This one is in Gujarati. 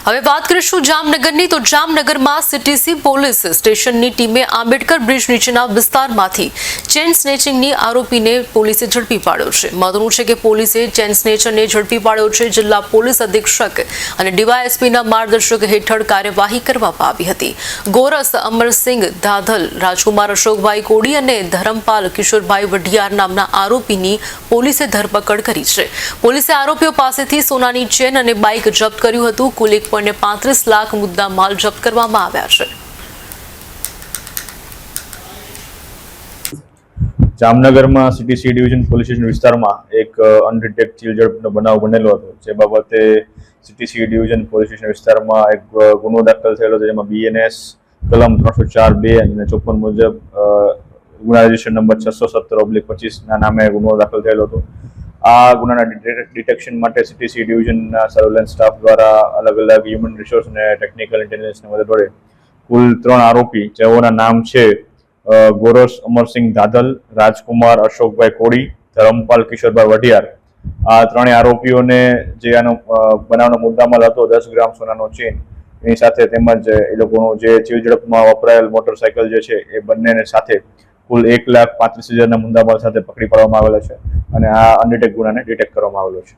હવે વાત કરીશું જામનગરની તો જામનગરમાં સીટીસી પોલીસ સ્ટેશનની ટીમે આંબેડકર બ્રિજ નીચેના વિસ્તારમાંથી ચેન સ્નેચિંગની આરોપીને પોલીસે ઝડપી પાડ્યો છે। મહત્વનું છે કે પોલીસે ચેન સ્નેચરને ઝડપી પાડ્યો છે। જિલ્લા પોલીસ અધિક્ષક અને ડીવાયએસપીના માર્ગદર્શક હેઠળ કાર્યવાહી કરવામાં આવી હતી। ગોરસ અમરસિંહ ધાધલ, રાજકુમાર અશોકભાઈ કોડી અને ધરમપાલ કિશોરભાઈ વઢિયાર નામના આરોપીની પોલીસે ધરપકડ કરી છે। પોલીસે આરોપીઓ પાસેથી સોનાની ચેન અને બાઇક જપ્ત કર્યું હતું। કુલ 1.35 લાખ મુદ્દા માલ જપ્ત કરવામાં આવ્યા છે। જામનગરમાં સીટીસી ડિવિઝન પોલીસ સ્ટેશન વિસ્તારમાં એક અનડિટેક્ટ ચીલઝડપનો બનાવ બનેલો હતો, જે બાબતે સીટીસી ડિવિઝન પોલીસ સ્ટેશન વિસ્તારમાં એક ગુનો દાખલ થયેલો છે, જેમાં બીએનએસ કલમ 304(2) અને 54 મુજબ ગુના રજિસ્ટર નંબર 617/25 નામે ગુનો દાખલ થયેલો હતો। આ ગુનાના ડિટેક્શન માટે સીટીસી ડિવિઝનના સર્વેલન્સ સ્ટાફ દ્વારા અલગ અલગ હ્યુમન રિસોર્સ અને ટેકનિકલ ઇન્ટેલિજન્સની મદદ વડે કુલ 3 આરોપી, જેઓના નામ છે ગોરસ અમરસિંહ ધાધલ, રાજકુમાર અશોકભાઈ કોડી, ધરમપાલ કિશોરભાઈ વઢિયાર, આ ત્રણેય આરોપીઓને જે આનો બનાવનો મુદ્દામાલ હતો 10 ગ્રામ સોનાનો ચેન, એની સાથે તેમજ એ લોકોનો જે ચીલઝડપમાં વપરાયેલ મોટરસાયકલ જે છે એ બંનેને સાથે કુલ 1,35,000ના મુદ્દામાલ સાથે પકડી પાડવામાં આવેલા છે અને આ અનડિટેક્ટ ગુનાને ડિટેક્ટ કરવામાં આવેલો છે।